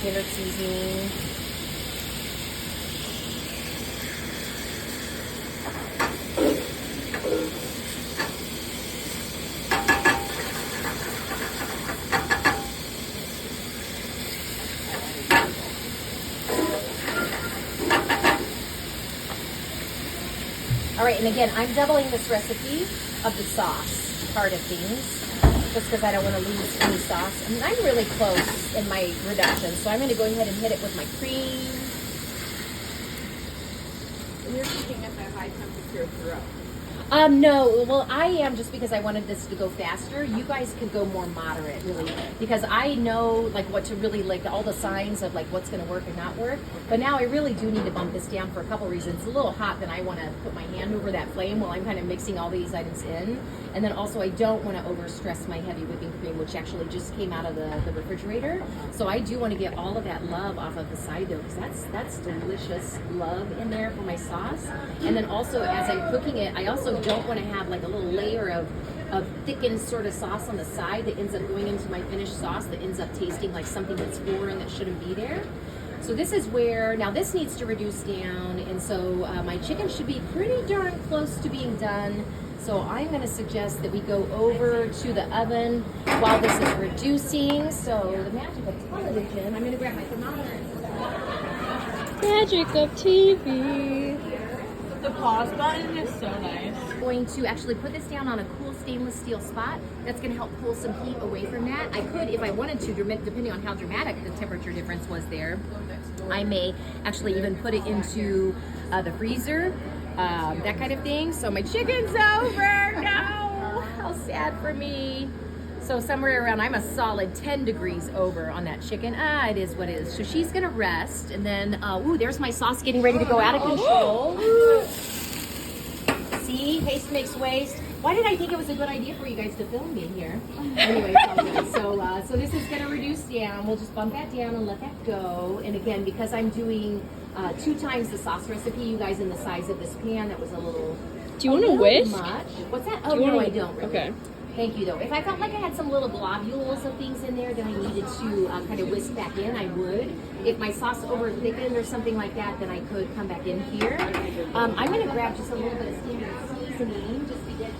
standard seasoning. All right, and again, I'm doubling this recipe of the sauce part of things, just because I don't want to lose any sauce. I mean, I'm really close in my reduction, so I'm going to go ahead and hit it with my cream. And you're keeping it at high temperature throughout. No, well, I am, just because I wanted this to go faster. You guys could go more moderate, really, because I know like what to really like, all the signs of like what's going to work and not work. But now I really do need to bump this down for a couple reasons. It's a little hot, then I want to put my hand over that flame while I'm kind of mixing all these items in. And then also I don't want to overstress my heavy whipping cream, which actually just came out of the refrigerator. So I do want to get all of that love off of the side though, because that's delicious love in there for my sauce. And then also as I'm cooking it, I also don't want to have like a little layer of thickened sort of sauce on the side that ends up going into my finished sauce that ends up tasting like something that's foreign that shouldn't be there. So this is where, now this needs to reduce down, and so my chicken should be pretty darn close to being done. So I'm going to suggest that we go over to the oven while this is reducing. So the magic of television, I'm going to grab my thermometer. Magic of TV. The pause button is so nice. I'm going to actually put this down on a cool stainless steel spot. That's going to help pull some heat away from that. I could, if I wanted to, depending on how dramatic the temperature difference was there, I may actually even put it into the freezer, that kind of thing. So my chicken's over. No, how sad for me. So somewhere around, I'm a solid 10 degrees over on that chicken. It is what it is. So she's gonna rest, and then, ooh, there's my sauce getting ready to go out of control. See, haste makes waste. Why did I think it was a good idea for you guys to film me here? Anyway, it's all good. So this is gonna reduce down. We'll just bump that down and let that go. And again, because I'm doing 2 times the sauce recipe, you guys, in the size of this pan, that was a little. Do you want to whisk? Much. What's that? Oh no, I don't. Really. Okay. Thank you, though. If I felt like I had some little globules of things in there that I needed to kind of whisk back in, I would. If my sauce over thickened or something like that, then I could come back in here. I'm going to grab just a little bit of standard seasoning just to get.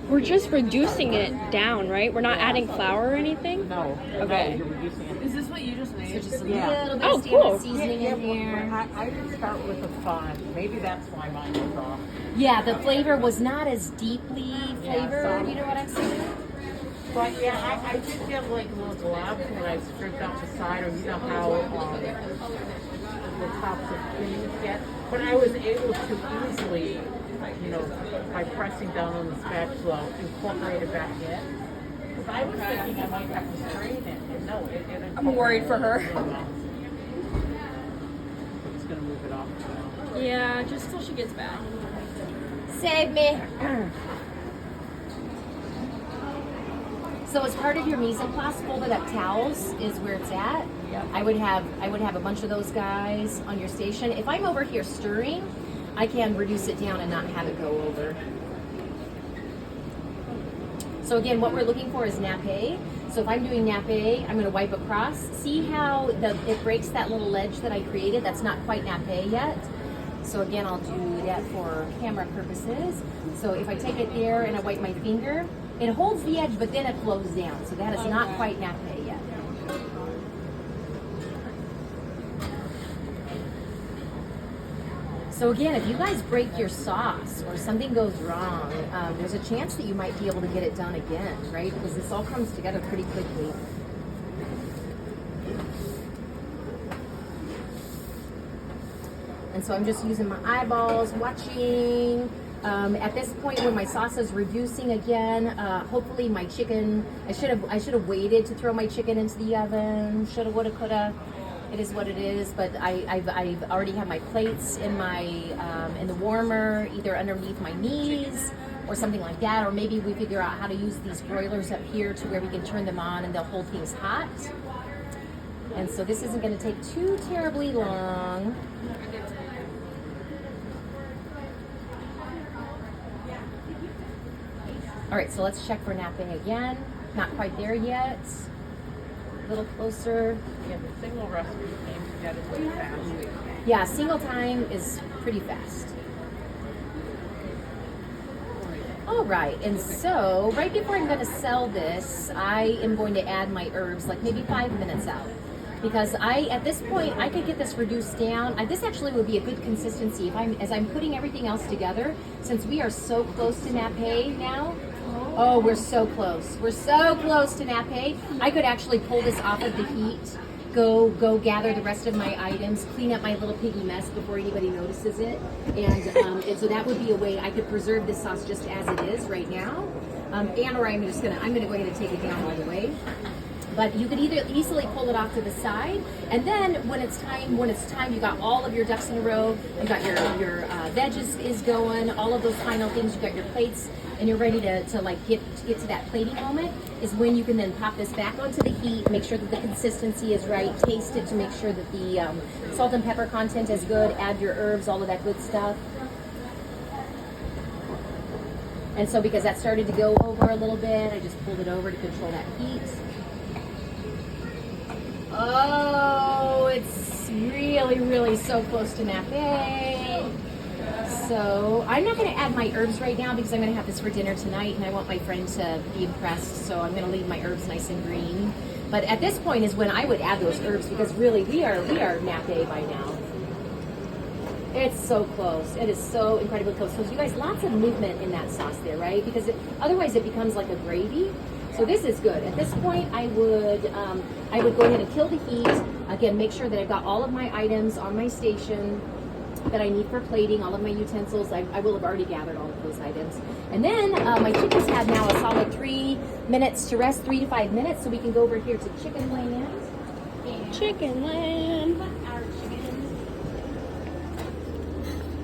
We're just reducing it down, right? We're not adding flour or anything? No. Okay. No, you're reducing it. Is this what you just made? So just a Yeah. little bit Oh, of standard cool. seasoning in there. I didn't start with a font. Maybe that's why mine was off. Yeah, the flavor was not as deeply flavored, so- you know what I'm saying? But yeah, I did get like little globs when I stripped out the side, or you know how the tops of things get. But I was able to easily, you know, by pressing down on the spatula, incorporate it back in. Because I was thinking I might have to strain it, and no, it didn't. I'm worried for her. It's gonna move it off. Yeah, just till she gets back. Save me. So as part of your mise en place, folded up towels is where it's at. Yep. I would have a bunch of those guys on your station. If I'm over here stirring, I can reduce it down and not have it go over. So again, what we're looking for is nappe. So if I'm doing nappe, I'm going to wipe across. See how it breaks that little ledge that I created? That's not quite nappe yet. So again, I'll do that for camera purposes. So if I take it there and I wipe my finger, it holds the edge, but then it flows down. So that is not quite nappe yet. So again, if you guys break your sauce or something goes wrong, there's a chance that you might be able to get it done again, right? Because this all comes together pretty quickly. And so I'm just using my eyeballs, watching. At this point, when my sauce is reducing again, hopefully my chicken, I should have waited to throw my chicken into the oven. Shoulda, woulda, coulda. It is what it is. But I've already have my plates in my in the warmer, either underneath my knees or something like that. Or maybe we figure out how to use these broilers up here to where we can turn them on and they'll hold things hot. And so this isn't going to take too terribly long. All right, so let's check for nappe again. Not quite there yet. a little closer. Yeah, the single recipe came together really fast. Yeah, single time is pretty fast. All right, and so right before I'm going to sell this, I am going to add my herbs like maybe 5 minutes out. Because at this point, I could get this reduced down. This actually would be a good consistency as I'm putting everything else together, since we are so close to nappe now. Oh, we're so close. We're so close to nappe. I could actually pull this off of the heat, go gather the rest of my items, clean up my little piggy mess before anybody notices it. And so that would be a way I could preserve this sauce just as it is right now. Or I'm gonna go ahead and take it down all the way. But you could either easily pull it off to the side, and then when it's time, you got all of your ducks in a row. You got your veg is going, all of those final things. You got your plates, and you're ready to like get to that plating moment. Is when you can then pop this back onto the heat, make sure that the consistency is right, taste it to make sure that the salt and pepper content is good. Add your herbs, all of that good stuff. And so because that started to go over a little bit, I just pulled it over to control that heat. Oh, it's really, really so close to nappe. So I'm not going to add my herbs right now because I'm going to have this for dinner tonight, and I want my friend to be impressed. So I'm going to leave my herbs nice and green. But at this point is when I would add those herbs, because really we are nappe by now. It's so close. It is so incredibly close. So you guys, lots of movement in that sauce there, right? Because otherwise it becomes like a gravy. So this is good. At this point, I would go ahead and kill the heat. Again, make sure that I've got all of my items on my station that I need for plating, all of my utensils. I will have already gathered all of those items. And then my chicken's had now a solid 3 minutes to rest, 3 to 5 minutes. So we can go over here to chicken land. Chicken land. Our chicken.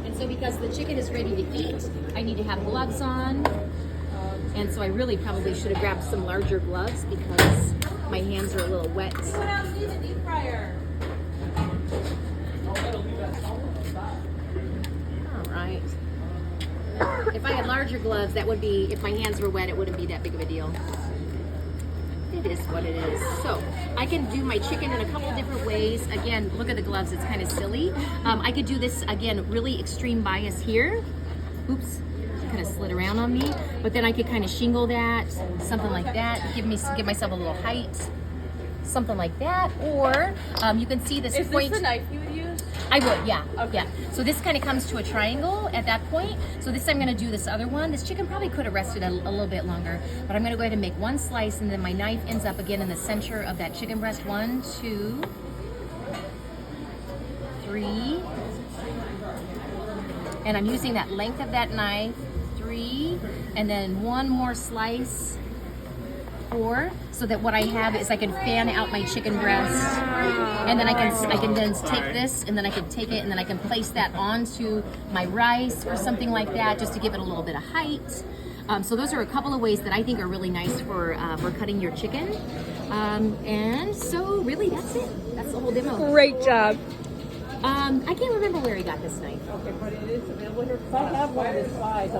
And so because the chicken is ready to eat, I need to have gloves on. And so I really probably should have grabbed some larger gloves because my hands are a little wet. What else needs a deep fryer? All right. If I had larger gloves, that would be, if my hands were wet, it wouldn't be that big of a deal. It is what it is. So I can do my chicken in a couple different ways. Again, look at the gloves, it's kind of silly. I could do this, again, really extreme bias here. Oops. Kind of slid around on me, but then I could kind of shingle that, something like that, give myself a little height, something like that. Or you can see this Is point. this the knife you would use? I would, yeah. Okay. Yeah. So this kind of comes to a triangle at that point. So this I'm going to do this other one. This chicken probably could have rested a little bit longer, but I'm going to go ahead and make one slice, and then my knife ends up again in the center of that chicken breast. 1, 2, 3, and I'm using that length of that knife. 3, and then one more slice. 4, so that what I have is I can fan out my chicken breast, and then I can then take this, and then I can take it, and then I can place that onto my rice or something like that, just to give it a little bit of height. So those are a couple of ways that I think are really nice for cutting your chicken. And so really that's it. That's the whole demo. Great job. I can't remember where he got this knife. Okay, but it is available here. I have one of this size.